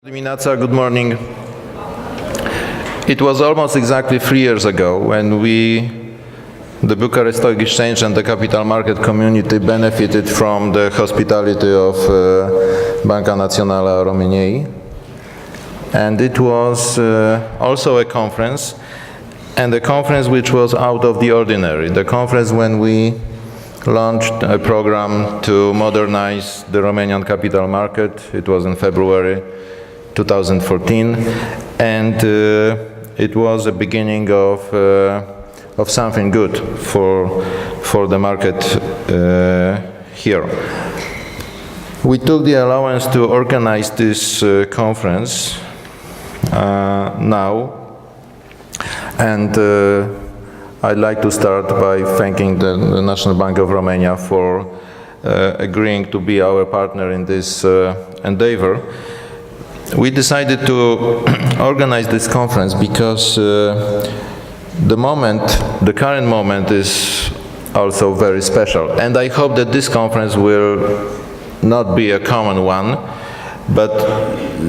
Good morning. It was almost exactly 3 years ago when the Bucharest Stock Exchange and the capital market community benefited from the hospitality of Banca Națională a României. And it was also a conference, and a conference which was out of the ordinary. The conference when we launched a program to modernize the Romanian capital market. It was in February 2014, and it was a beginning of something good for the market here. We took the allowance to organize this conference now, and I'd like to start by thanking the National Bank of Romania for agreeing to be our partner in this endeavor. We decided to organize this conference because the current moment is also very special. And I hope that this conference will not be a common one, but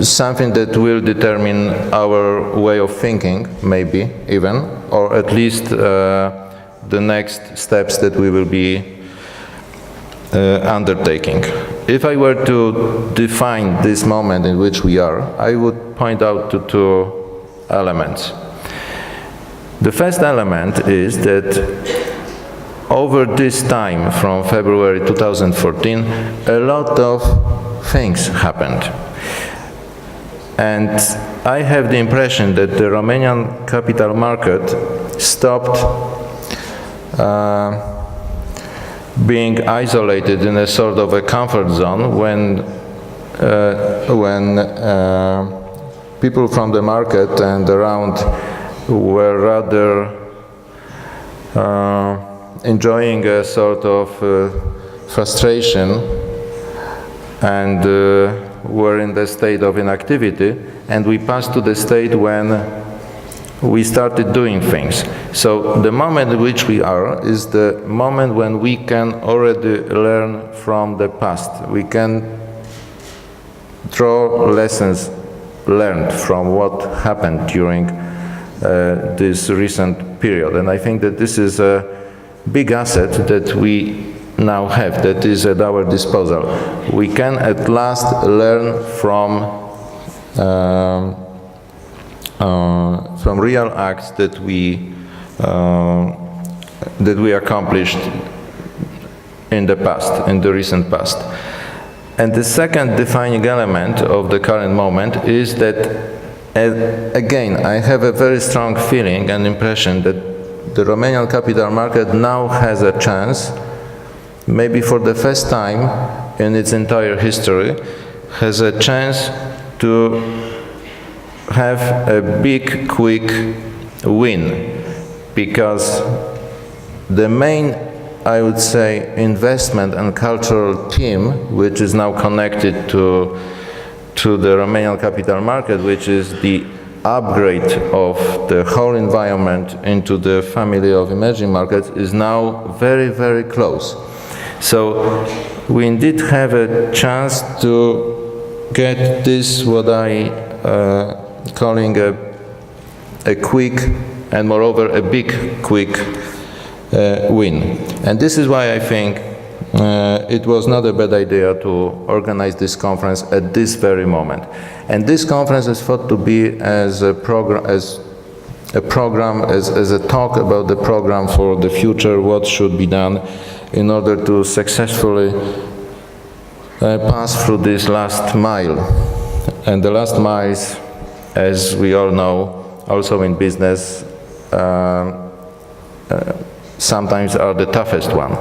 something that will determine our way of thinking, maybe even, or at least the next steps that we will be undertaking. If I were to define this moment in which we are, I would point out to two elements. The first element is that over this time, from February 2014, a lot of things happened. And I have the impression that the Romanian capital market stopped being isolated in a sort of a comfort zone when people from the market and around were rather enjoying a sort of frustration and were in the state of inactivity, and we passed to the state when we started doing things. So the moment in which we are is the moment when we can already learn from the past. We can draw lessons learned from what happened during this recent period. And I think that this is a big asset that we now have, that is at our disposal. We can at last learn from real acts that we accomplished in the past, in the recent past. And the second defining element of the current moment is that, again, I have a very strong feeling and impression that the Romanian capital market now has a chance, maybe for the first time in its entire history, has a chance to have a big, quick win, because the main, I would say, investment and cultural theme, which is now connected to the Romanian capital market, which is the upgrade of the whole environment into the family of emerging markets, is now very, very close. So we indeed have a chance to get this, what I calling a quick and moreover a big quick win. And this is why I think it was not a bad idea to organize this conference at this very moment. And this conference is thought to be as a program, as a talk about the program for the future, what should be done in order to successfully pass through this last mile. And the last miles, as we all know, also in business, sometimes are the toughest one.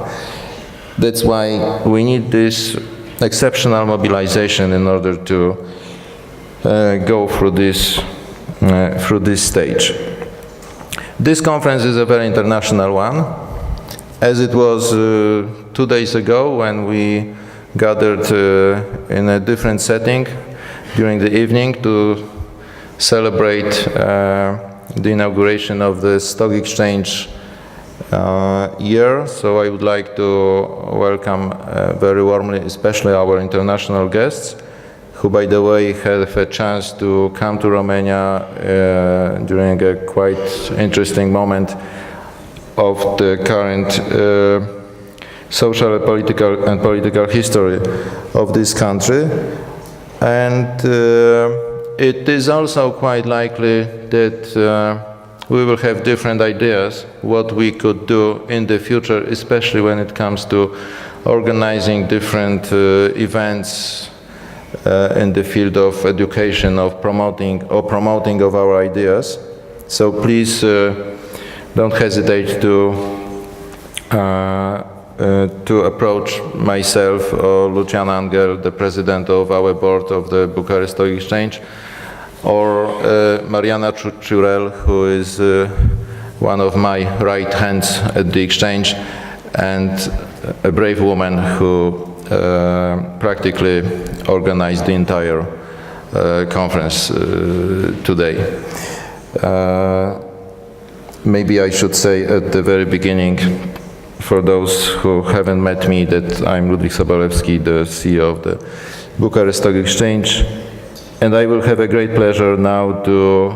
That's why we need this exceptional mobilization in order to go through this stage. This conference is a very international one, as it was 2 days ago when we gathered in a different setting during the evening to celebrate the inauguration of the stock exchange year. So I would like to welcome very warmly, especially our international guests, who, by the way, had a chance to come to Romania during a quite interesting moment of the current social, political history of this country. And it is also quite likely that we will have different ideas what we could do in the future, especially when it comes to organizing different events in the field of education, of promoting of our ideas. So please don't hesitate to approach myself or Lucian Angel, the president of our board of the Bucharest Stock Exchange, or Mariana Ciurel, who is one of my right hands at the exchange and a brave woman who practically organized the entire conference today. Maybe I should say at the very beginning, for those who haven't met me, that I'm Ludwik Sobolewski, the CEO of the Bucharest Stock Exchange, and I will have a great pleasure now to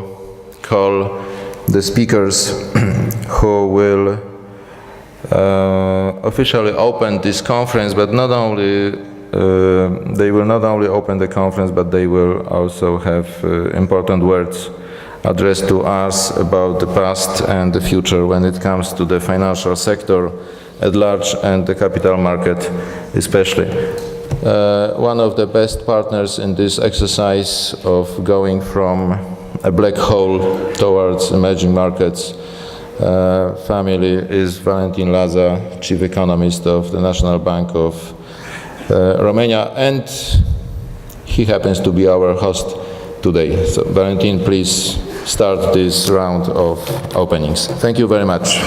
call the speakers who will officially open this conference, but not only they will not only open the conference, but they will also have important words addressed to us about the past and the future when it comes to the financial sector at large and the capital market especially. One of the best partners in this exercise of going from a black hole towards emerging markets family is Valentin Laza, Chief Economist of the National Bank of Romania, and he happens to be our host today. So Valentin, please start this round of openings. Thank you very much.